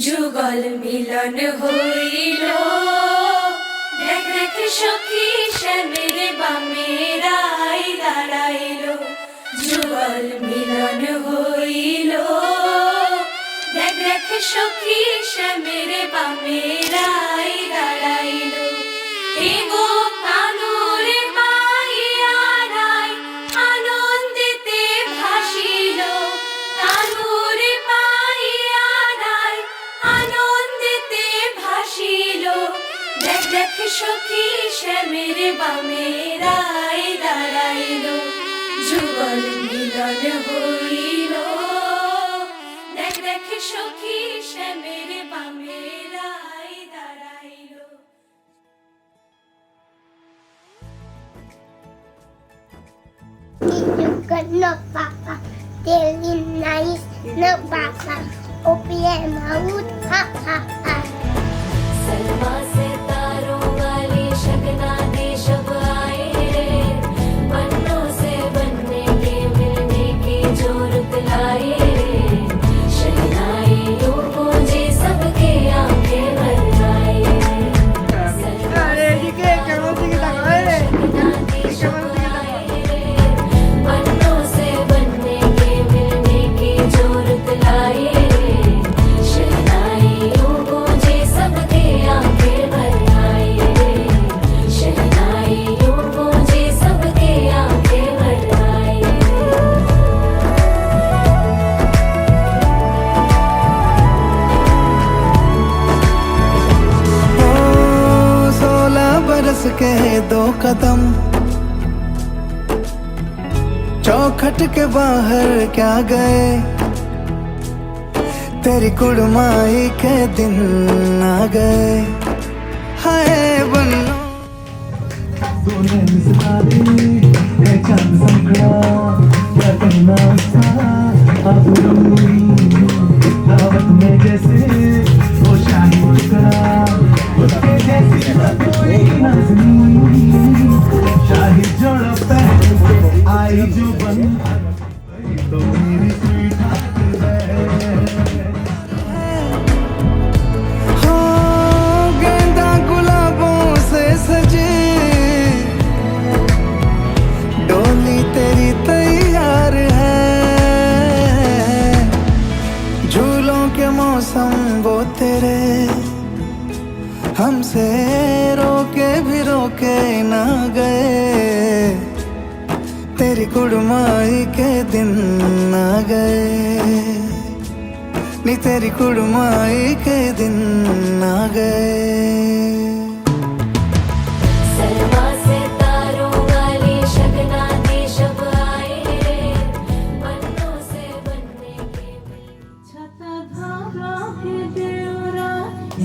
যুগল মিলন হইল, দেখ দেখ সখী শ্যামের বামে রাই দাঁড়াইল। যুগল মিলন হইল, দেখ দেখ সখী শ্যামের বামে রাই দাঁড়াইল। এগো কানুরে পাইয়া রাই আনন্দেতে ভাসিল, কানুরে পাইয়া রাই আনন্দেতে ভাসিল। দেখ দেখ সখী শ্যামের বামে রাই দাঁড়াইল। যুগল মিলন হইল, দেখ দেখ সখী শ্যামের বামে রাই দাঁড়াইল। You got no papa, telling nice, no papa, open mouth, ha ha ha. Salma से तारों वाली शगना दे शब आए रे, बन्नों से बनने के मिलने की जो रुत लाए रे। शहनाई यूं गूंजे सबके आंखें भर आए रे। सलमा से तारों वाली शगना दे शब आए रे, बन्नों से बनने के मिलने की जो रुत लाए रे। शहनाई यूं गूंजे सबके आंखें भर आए रे। शहनाई यूं गूंजे सबके आंखें भर आए रे। 16 बरस के 2 कदम चौखट के बाहर क्या गए, तेरी कुड़माई के दिन आ गए। हाय बन्नो सोने सितारे है चांद संकड़ा, क्या कहना उसका अब दावत में जैसे वो शाही मुस्कुरा, उसके जैसी न कोई नाज़नीन। शाही जोड़ा पहन के आई जो बन तो मेरी स्वीटहार्ट है। हो गेंदा गुलाबों से सजे डोली तेरी तैयार है। झूलों के मौसम वो तेरे हमसे रोके भी रोके ना गए, तेरी कुड़माई के दिन आ गए नी, तेरी कुड़माई के दिन आ गए। सलमा से तारों वाली शगना दे शब आए रे, बन्नों से बनने के ছাতা ধরা হে দেওরা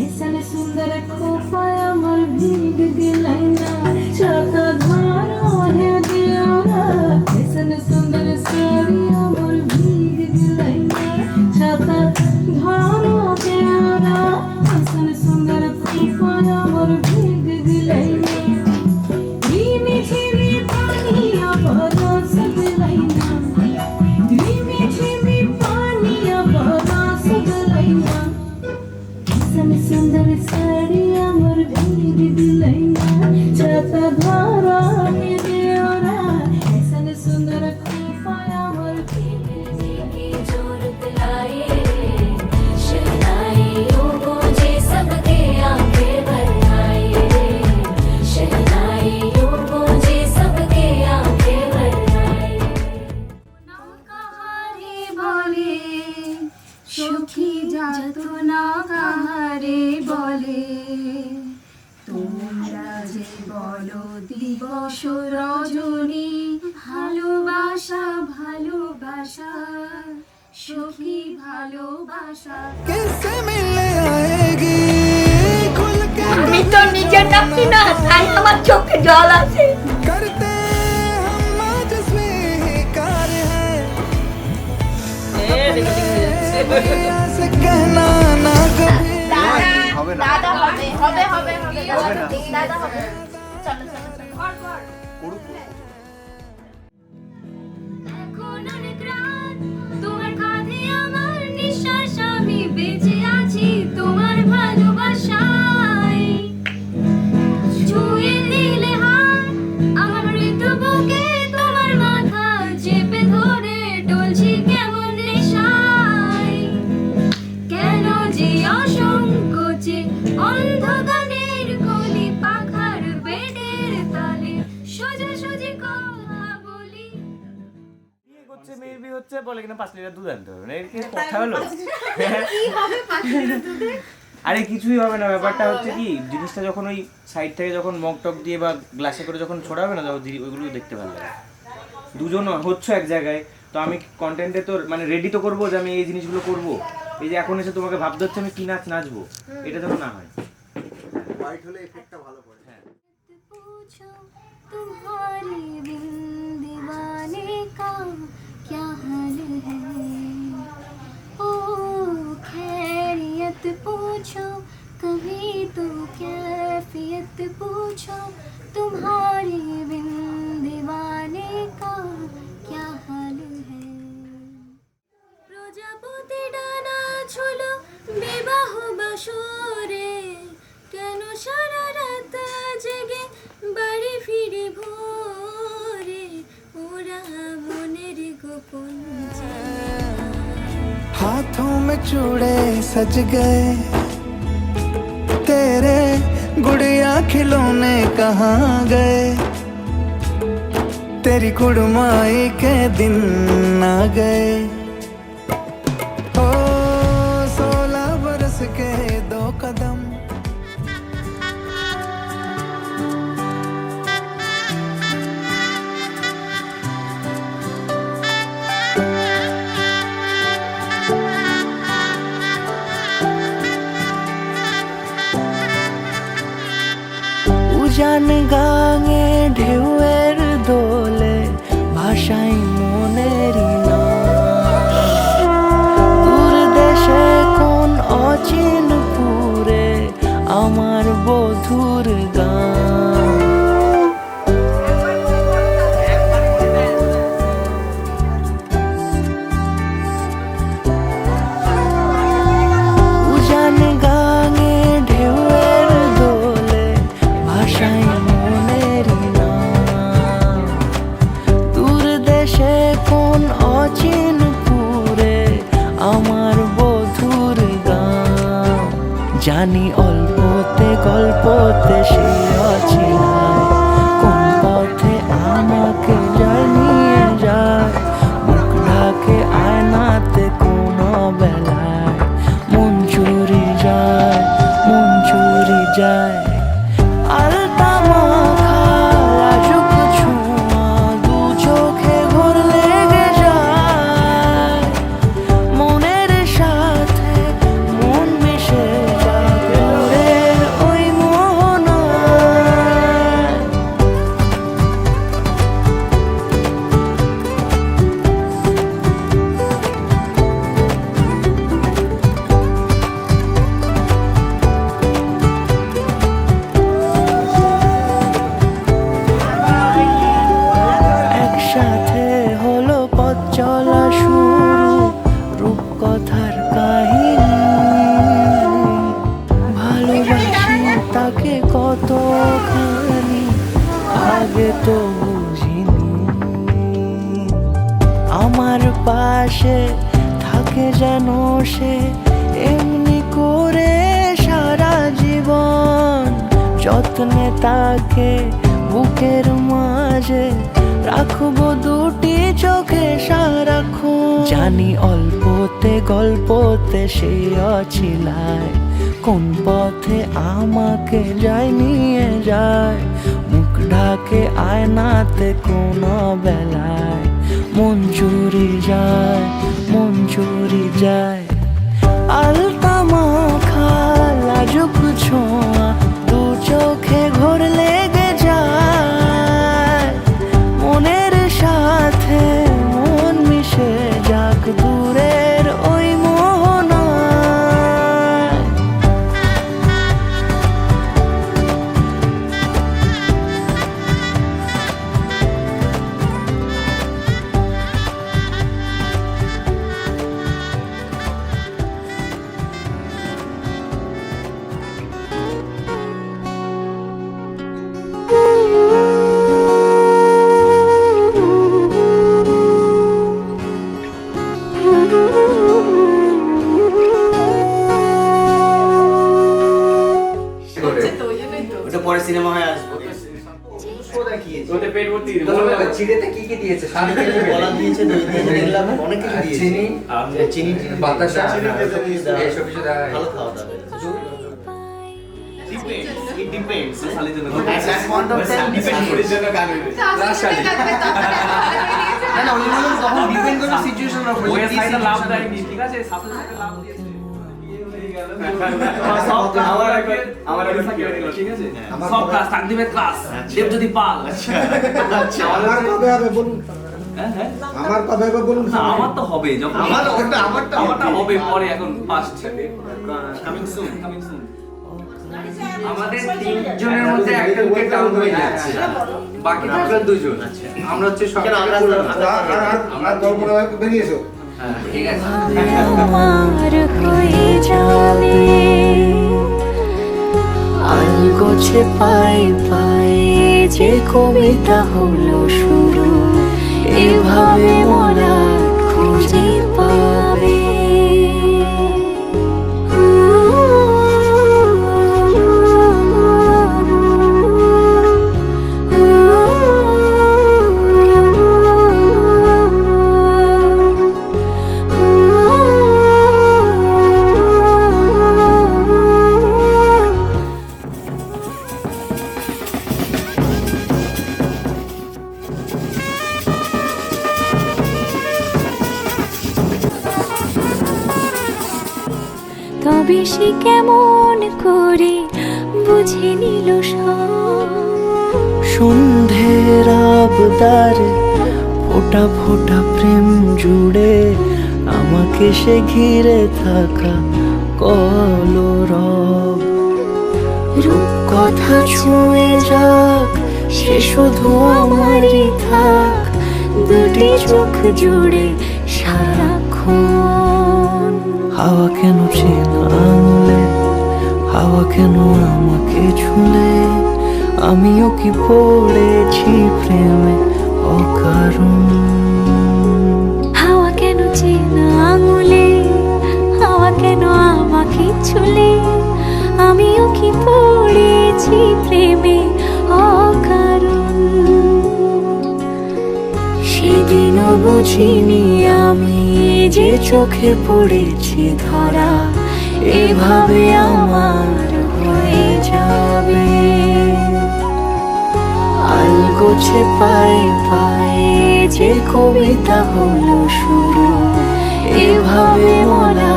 এসন সুন্দর খোপায় আমার ভিগ দিলাই না। ছাতা ধরা হে দেওরা এসন সুন্দর শাড়ি আমার ভিগ দিলাই না। ছাতা ধরা দেওরা এসন সুন্দর খোপায় আমার ভিগ দিলাই না। রিমি ঝিমি পানি আবার রস দিলাই না। রিমি ঝিমি पानी बना सगलैना, सन सुंदर साड़ी अमर भीग दिलैना। छाता धारा के देवरा सन सुंदर खोपा अमर भीग की जो रुत लाए रे। शहनाई यूं गूंजे सबके आंखें भर आए रे। शहनाई यूं गूंजे सबके आंखें भर आए रे। কাহারে বলে সখী যাতনা কাহারে বলে, তোমরা যে বলো দিবস রজনী ভালোবাসা ভালোবাসা সখী ভালোবাসা। किससे मिलने आएगी खुल के আমি তো নিজে ডাকি না, তাই আমার চোখে জল আসে। करते हम आज स्वीकार हैं, ऐसे कहना ना कभी। দাদা হবে হবে হবে হবে দাদা হবে। চলো চলো এখন অনেক রাত তোমার কাঁধে আমার নিঃশ্বাস, আমি বেঁচে আছি এসে বলে কিনা 5 লিটার দুধ আনতে হবে, এর কি কথা হলো? আরে কিছুই হবে না, ব্যাপারটা হচ্ছে কি জিনিসটা যখন ওই সাইড থেকে যখন মগ টক দিয়ে বা গ্লাসে করে যখন ছড়াবে না, তখন ওইগুলো দেখতে ভালো লাগে। দুজন হচ্ছে এক জায়গায়, তো আমি কন্টেন্টে তো মানে রেডি তো করবো যে আমি এই জিনিসগুলো করবো। এই যে এখন এসে তোমাকে ভাবতে হচ্ছে আমি কি নাচ নাচবো, এটা যেন না হয়। হোয়াইট হলে এফেক্টটা ভালো পড়ে। হ্যাঁ पूछो तुम्हारे बिन दीवाने का क्या हाल है, ओ खैरियत पूछो कभी तो कैफियत पूछो तुम्हारे बिन दीवाने का क्या हाल है। প্রজাপতি ডানা ঝুলো বিবাহ বাসরে, কেন সারা রাত জেগে বাড়ি ফিরে ভোরে, ওরা মনের গোপন हाथों में चूड़े सज गए, तेरे गुड़िया खिलौने कहाँ गए, तेरी कुड़माई के दिन आ गए। ओ 16 बरस के 2 कदम, উজান গাঙে ঢেউয়ের দোলে ভাষাই মনেরই নাম, দূর দেশে কোন অচিন পুরে আমার বধুর গান। উজান গাঙে ঢেউয়ের দোলে ভাষাই মনেরই নাম, দূর দেশে কোন অচিন পুরে আমার বধুর গান। জানি অল্পতে গল্পতে সে অচিনায়, কোন পথে আমাকে যায় নিয়ে যায়, মুখ ঢাকে আয়নাতে কোন বেলায়, মন চুরি যায়, মন চুরি যায়। আলতা মাখা লাজুক ছোঁয়া দু চোখে ঘোর লেগে যায়, মনের সাথে মন মিশে যায় দূরের ওই মোহনায়। একসাথে হলো পথ চলা শুরু, রূপকথার কাহিনী, ভালোবাসি তাকে কতখানি আগে তো বুঝিনি। আমার পাশে থাকে যেন সে এমনি করে সারা জীবন, যত্নে তাকে বুকের মাঝে রাখবো দুটি চোখে সারাক্ষণ। জানি অল্পতে গল্পতে সে অছিলায়, কোন পথে আমাকে যায় নিয়ে যায়, মুখ ঢাকে আয়নাতে কোন বেলায়, মন চুরি যায়, মন চুরি যায়। আলতা মাখা লাজুক ছোঁয়া দু চোখে ঘোর লেগে যায়, মনের সাথে মন মিশে যাক দূরের ওই মোহনায়। ওটা পরে সিনেমা হয়ে আসবো, শো দেখিয়েছি। ওতে পেট ভর্তি চিড়েতে কি কি দিয়েছে? সাথে দিয়েছে, কলা দিয়েছে, দই দিয়েছে, দেখলাম অনেক কিছু দিয়েছে। চিনি, চিনি, বাতাসা, এইসব কিছু দেওয়া হয়। ভালো খাওয়া দাওয়া। It depends. At point of time depend করে। না না, ওই জন্য তখন ডিপেন্ড করে সিচুয়েশনের উপর। ওই সাইডে লাভ দেয়নি, ঠিক আছে? সাথে সাথে লাভ দিয়েছে। আমার আগে থাকে ঠিক আছে? সব ক্লাস তাকদিমের ক্লাস। দেবজ্যোতি পাল। আমার কবে হবে বলুন? হ্যাঁ হ্যাঁ। আমার কবে হবে বলুন? না, আমার তো হবে যখন আমারটা হবে পরে, এখন ফার্স্ট কামিং সুন আমাদের তিনজনের মধ্যে একজনকে ডাউন হয়ে যাচ্ছে, বাকি থাকলে দুজন। আমরা হচ্ছে সব আর গল্পটা বেরিয়েছো? হ্যাঁ, ঠিক আছে। আমার হয়ে যাবে আলগোছে পায়ে পায়ে যে কবিতা হলো শুরু, এভাবে মোরা খুঁজে পাবে। তবে সে কেমন করে বুঝে নিল সব, সন্ধ্যের আবদারে ফোটা ফোটা প্রেম জুড়ে আমাকে সে ঘিরে থাকা কলরব। রূপকথা ছুঁয়ে যাক সে শুধু আমারই থাক, দুটি চোখ জুড়ে সারাক্ষণ। হাওয়া কেন চেনা আঙুলে, হাওয়া কেন আমাকে ছুলে, আমিও কি পড়েছি প্রেমে অকারণ। হাওয়া কেন চেনা আঙুলে, হাওয়া কেন আমাকে ছুলে, আমিও কি পড়েছি প্রেমে অকারণ। সেদিনও বুঝিনি আমি যে চোখে পড়েছি ধরা, এভাবে আমার হয়ে যাবে আলগোছে পায়ে পায়ে যে কবিতা হলো শুরু, এভাবে মোরা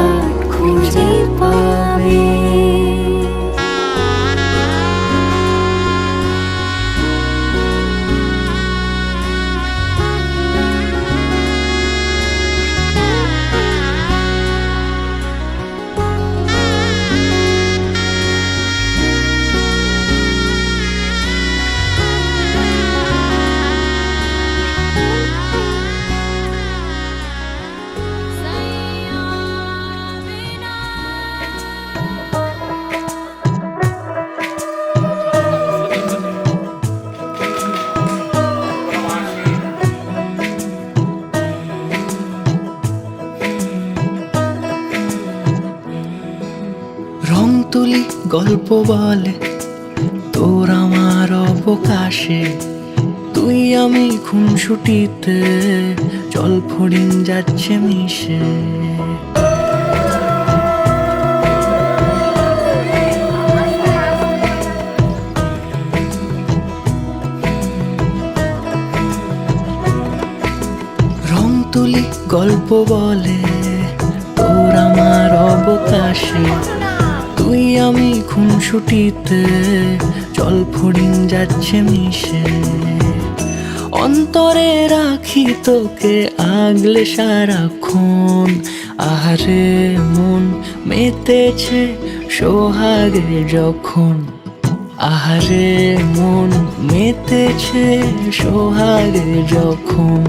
খুঁজে পাবে। রং তুলি গল্প বলে তোর আমার অবকাশে, তুই আমি খুনসুটিতে জল ফড়িং যাচ্ছে মিশে। রং তুলি গল্প বলে তোর আমার অবকাশে, তুই আমি খুনসুটিতে জল ফড়িং যাচ্ছে মিশে। অন্তরে রাখি তোকে আগলে সারাক্ষণ, আহারে মন মেতেছে সোহাগে যখন, আহারে মন মেতেছে সোহাগে যখন।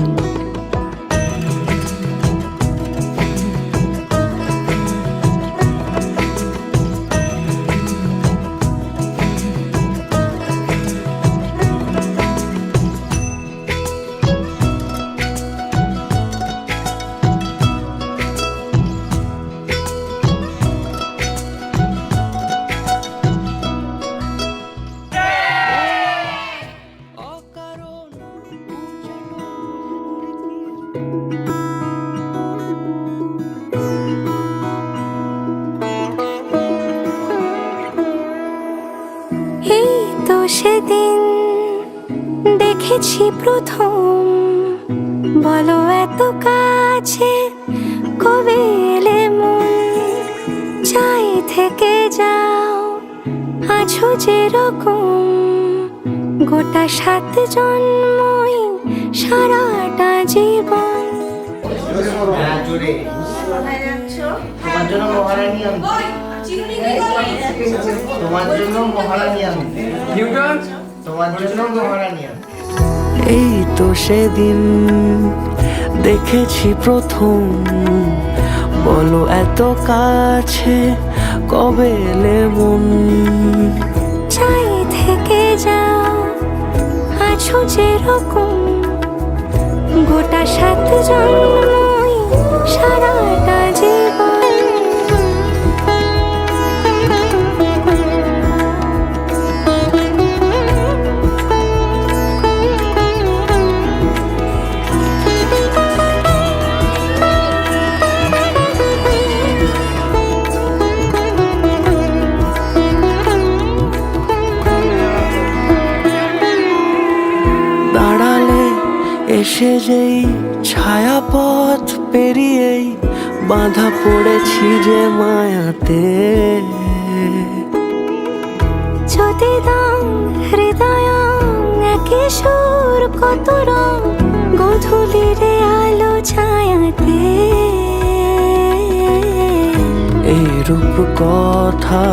অকারণ দেখেছি প্রথম, বলো এত কাছে কবে এলে মন, চাই থেকে যাও আছো যেরকম, গোটা 7 জন্মই সারাটা জীবন। হ্যাঁ, জোরে। তোমার জন্য মহারানী আমি, তোমার জন্য মহারানী আমি, নিউটন তোমার জন্য মহারানী আমি। এই তো সেদিন দেখেছি প্রথম, বলো এত কাছে কবে এলে মন, চাই থেকে যাও আছো যেরকম, গোটা 7 জন্মই সারাটা জীবন। দাঁড়ালে এসে যেই ছায়াপথ পেরিয়েই বাঁধা পড়েছি যে মায়াতে, যদি দাও হৃদয় একে সুর কত রং, গধূলির আলো ছায়াতে। এই রূপ কথা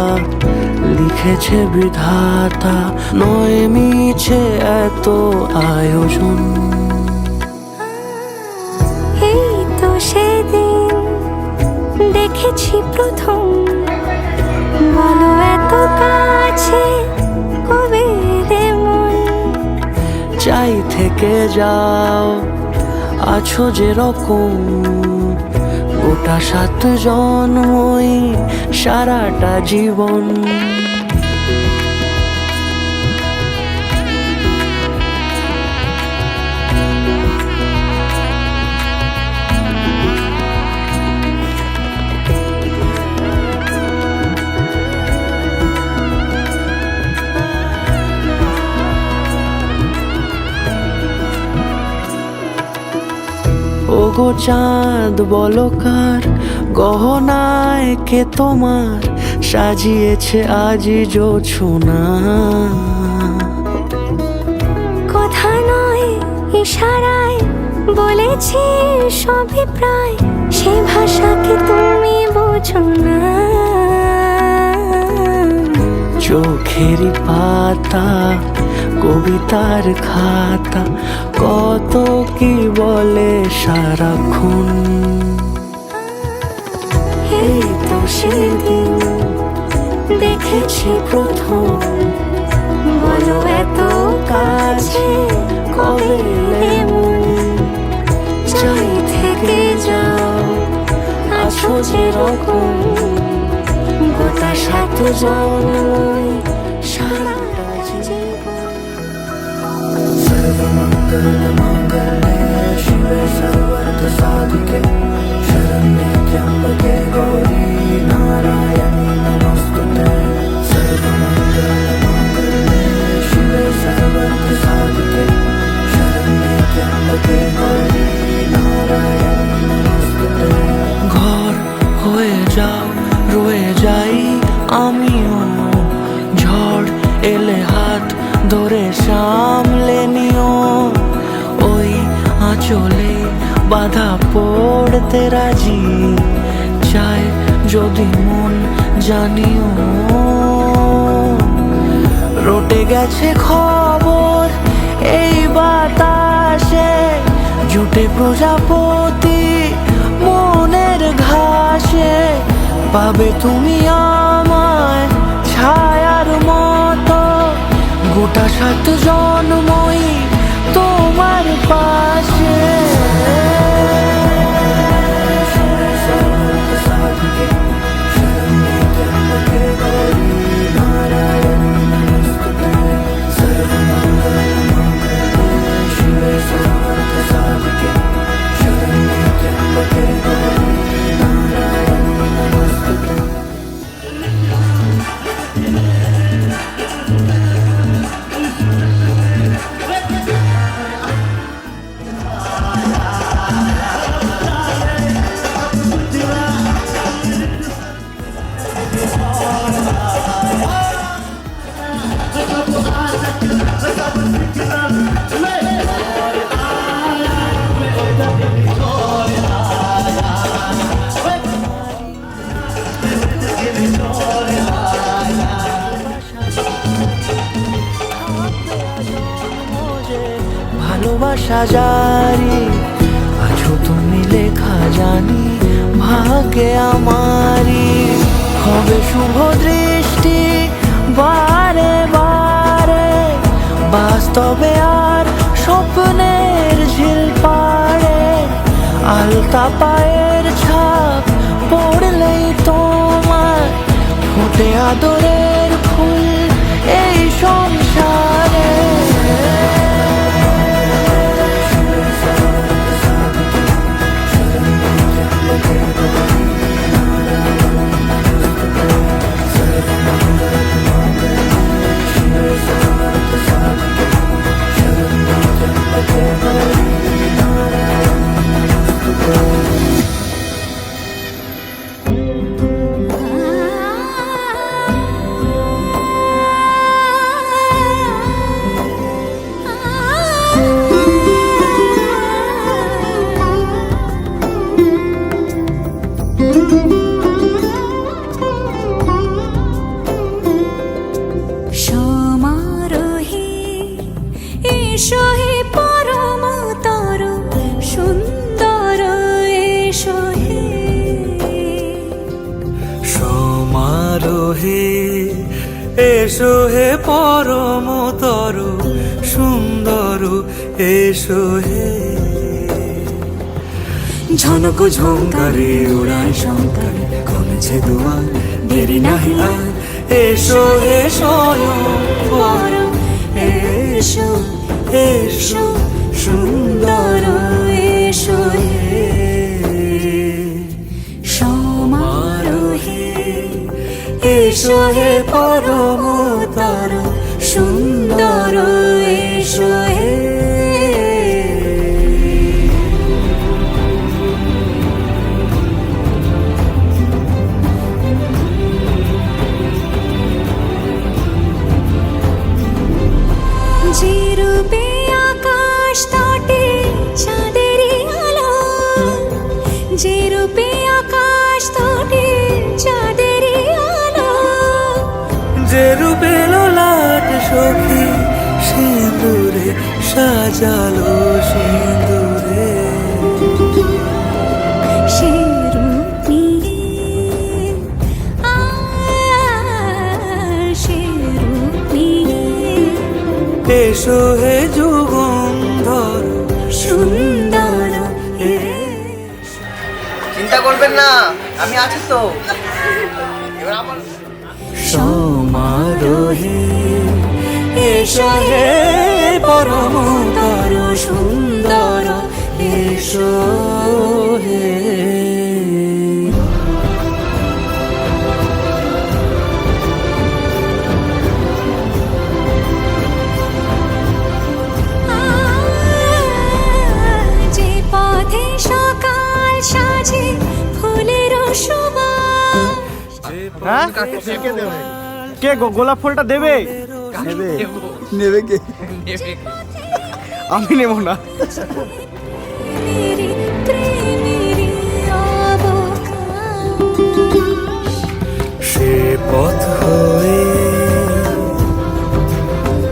লিখেছে বিধাতা, নয় মিছে এত আয়োজন। এই তো সেদিন দেখেছি প্রথম, বলো এত কাছে কবে এলে মন, চাই থেকে যাও আছো যেরকম, গোটা 7 জন্মই সারাটা জীবন। ওগো চাঁদ বলো কার গহনায় কে তোমার সাজিয়েছে আজি জোছনা, কথা নয় ইশারায় বলেছি সবই প্রায়, সে ভাষাকে তুমি বোঝো না। চোখেরই পাতা কবিতার খাতা, কত কি বলে সারাক্ষণ। এই তো সেদিন দেখেছি প্রথম, বলো এত কাছে কবে এলে মন, চাই থেকে যাও আছো যেরকম, গোটা 7 জন্মই সারাটা জীবন। ঘর হয়ে যাও রয়ে যাই আমিও, ঝড় এলে হাত ধরে সামলে নিও, ওই আঁচলে বাধা পড়তে রাজি, চাই যদি মন জানিও। রটে গেছে খবর এই বাতাসে, জুটে প্রজাপতি মনের ঘাসে, পাবে তুমি আমায় ছায়ার মতো, গোটা 7 জন্মই তোমার পাশে। ভালোবাসা জারি আছো তুমি লেখা জানি ভাগ্যে আমারি হবে শুভ দৃষ্টি বারে বারে বাস্তবে আর স্বপ্নের ঝিল পাড়ে আলতা পায়ের ছাপ পড়লেই তোমার ফোটে আদরের ফুল এই সংসারে সমারোহে এসো হে পরমতর সুন্দর এসো হে সমারোহে এসো হে পরমতর সুন্দর এসো হে ঝনক ঝঙ্কারে উড়ায় শঙ্কারে কমেছে দুয়ার দেরি নাহি আর এসো হে স্বয়ং পর এসো এসো সুন্দর এসো হে সমারোহে এসো হে পরমতর সুন্দর এসো হে যে রূপে আকাশ তটে চাঁদেরই আলো যে রূপে আকাশ তটে চাঁদেরই আলো যে রূপে ললাট সখী সিঁদুরে সাজালো সিঁদুরে সে রূপ নিয়ে সে রূপ নিয়ে এসো হে যুগন্ধর সুন্দর চিন্তা করবেন না, আমি আছি তো। এবার আমার সমারোহে এসো হে পরমতর সুন্দর এসো হে যে পথে সকাল সাজে ফুলের সুবাস কে গোলাপ ফুলটা দেবে? নেবে কে? আমি নেব না। মেরি প্রেমেরি অবকাশ সে পথ হয়ে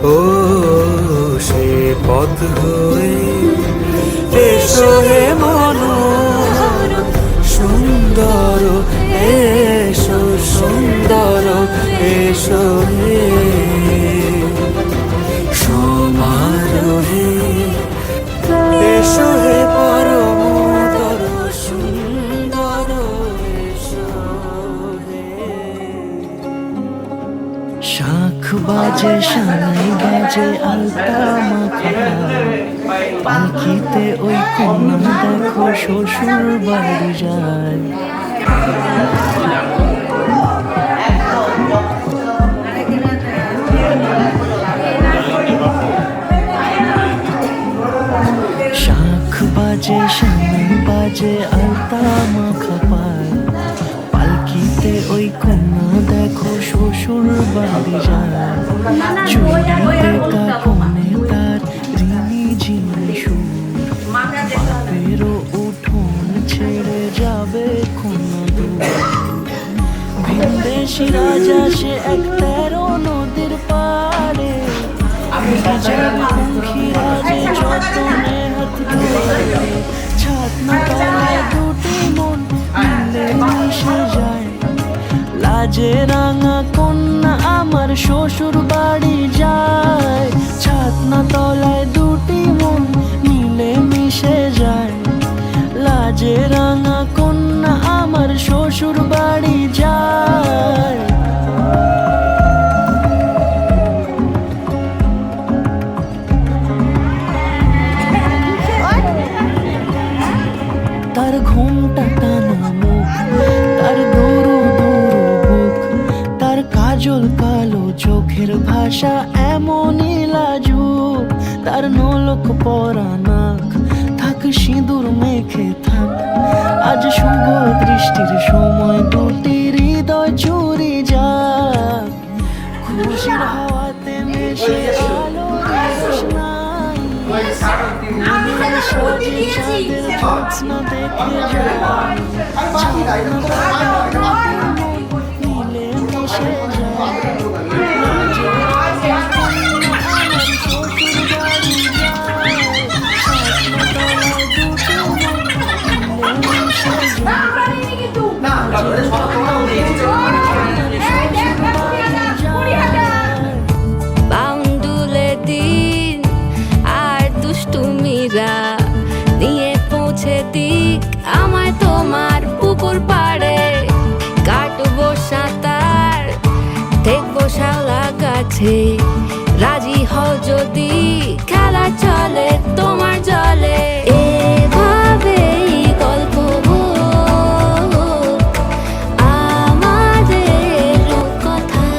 ও সে পথ হয়ে এসো হে মনোহর সুন্দর এসো সুন্দর এসো হে সমারোহে এসো হে পরমতর সুন্দর এসো হে শাখ বাজে শানাই বাজে আলতা মাখা পালকিতে ওই কন্যা দেখো শ্বশুর বাড়ি যায় শাখ বাজে শানাই বাজে আলতা মাখা পায় পালকিতে ওই কন্যা দেখো শ্বশুর শ্বশুর বাড়ি যায় চুড়িতে কাকনে তার রিমি ঝিমি সুর বাপেরও উঠোন ছেড়ে যাবে কোনো দূর ভিনদেশি রাজা সে এক 13 নদীর পাড়ে যাবে পঙ্খী রাজে যতনে হাত ধরে ছাতনা তলায় দুটি মন মিলে মিশে যায় লাজে রাঙা কন্যা আমার শ্বশুর বাড়ি যায় ছাতনা তলায় দুটি মন মিলে মিশে যায় লাজে রাঙা কন্যা আমার শ্বশুর বাড়ি যায় তার ঘুমটা টানা মুখ তার দৌড়ো দৌড়ো বুক তার কাজল কালো চোখের ভাষা এমনই লাজুক তার নোলক পরা নাক থাক সিঁদুর মেখে থাক আজ শুভ দৃষ্টির সময় দুটি হৃদয় চুরি যাক খুশির হাওয়াতে মেশে আলো রোশনাই মনের সাজে চাঁদের জ্যোৎস্না দেখে যায় মিলে মিশে যায় বাউন্ডুলে দিন আর দুষ্টুমিরা নিয়ে পৌঁছে দিক আমায় তোমার পুকুর পাড়ে কাটবো সাঁতার দেখবো শাওলা গাছে রাজি হও যদি খেলা চলে তোমার জলে এভাবেই গল্প হোক আমাদের কথায়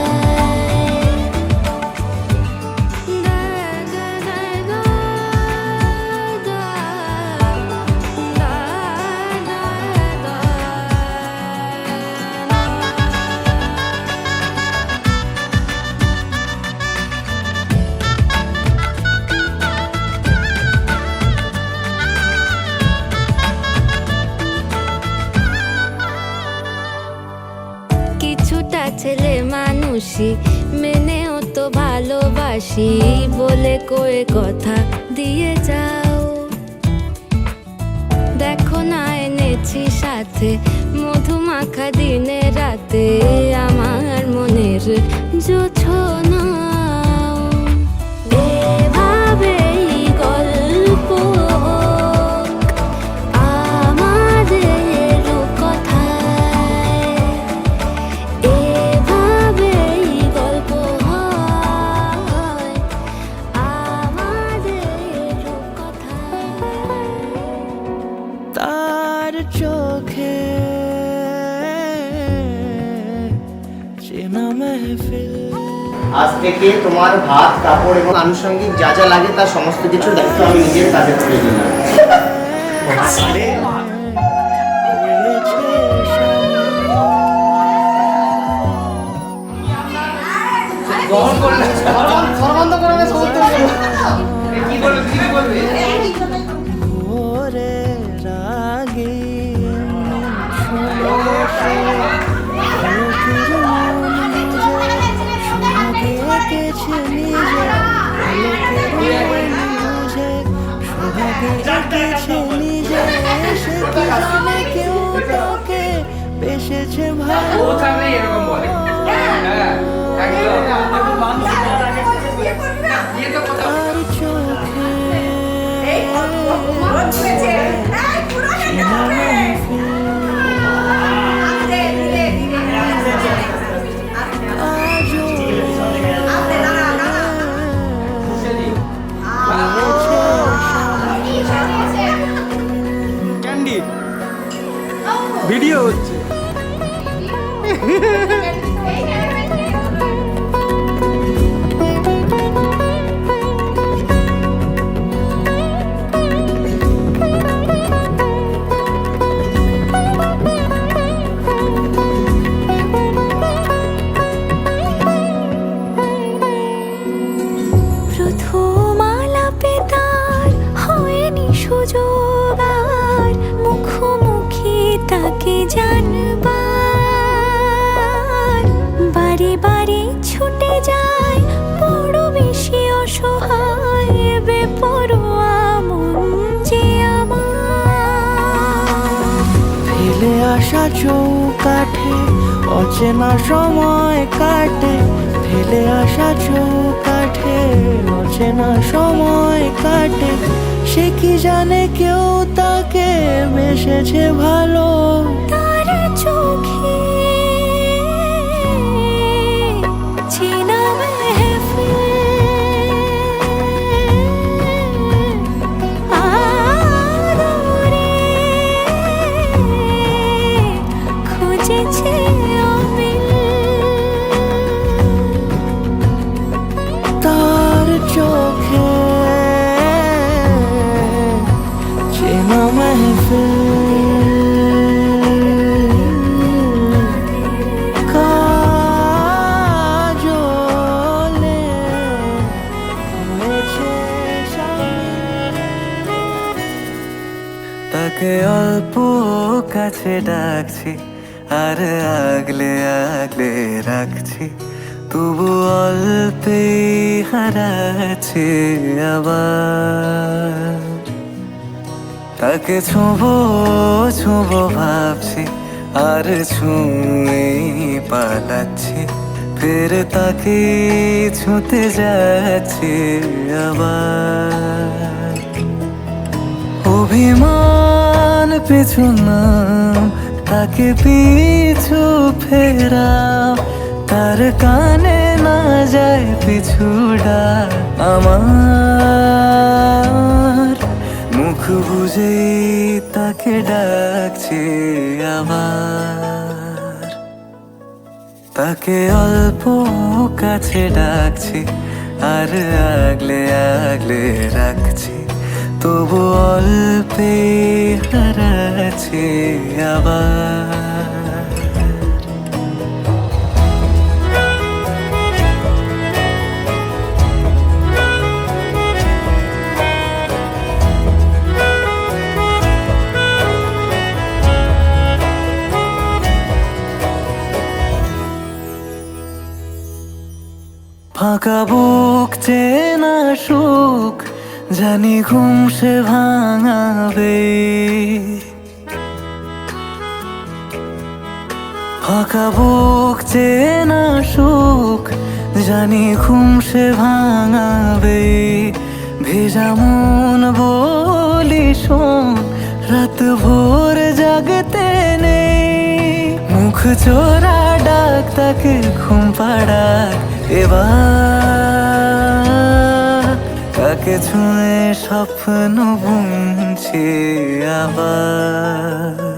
কিছুটা ছেলে মানুষই মেনেও তো ভালোবাসি বলে কয়ে কথা দিয়ে যাও দেখো না এনেছি সাথে মধুমাখা দিনে রাতে আমার মনের জোছনা এভাবেই গল্প আমাদের কথায় এভাবেই গল্প হয় আমাদের কথায় তার চোখে চেনা মেহফিল আজ থেকে তোমার ভাত কাপড় এবং আনুষঙ্গিক যা যা লাগে তার সমস্ত কিছুর দায়িত্ব আমি নিজের কাছে তুলে নিলাম। ভোরে রাগে এঁকেছে নিজে সে কি জানে কেউ তোকে বেসেছে ভালো এরকম বলে তার চোখে ক্যান্ডি ভিডিও হচ্ছে চৌকাঠে অচেনা সময় কাটে, ফেলে আসা চৌকাঠে অচেনা সময় কাটে। সে কি জানে কেউ তাকে বেসেছে ভালো, তার চোখে চেনা মেহফিল, আদরে খুঁজেছে অমিল। তার চোখে চেনা মেহফিল, কাজলে হয়েছে শামিল। তাকে অল্প কাছে ডাকছি আর আগলে আগলে রাখছি, তবু অল্পে হারাচ্ছে আবার। তাকে ছোঁবো ছোঁবো ভাবছি আর ছুঁয়ে পালাচ্ছি, ফের তাকে ছুঁতে যাচ্ছে আবার। অভিমান পিছু নাম, তাকে পিছু ফেরাও, তার কানে না যায় পিছু ডাক আমার। মুখ বুঝেই তাকে ডাকছে আবার। তাকে অল্প কাছে ডাকছি আর আগলে আগলে রাখছি, তবু অল্পে হারাচ্ছে আবার। ফাঁকা বুক চেনা সুখ জানি ঘুম সে ভাঙাবে, ফাঁকা বুক চেনা সুখ জানি ঘুম সে ভাঙাবে। ভেজা মন বলি শোন, রাত ভোর জাগতে নেই, মুখ চোরা ডাক তাকে ঘুম পাড়াক এবার। তাকে ছুঁয়ে স্বপ্ন বুনছি আবার।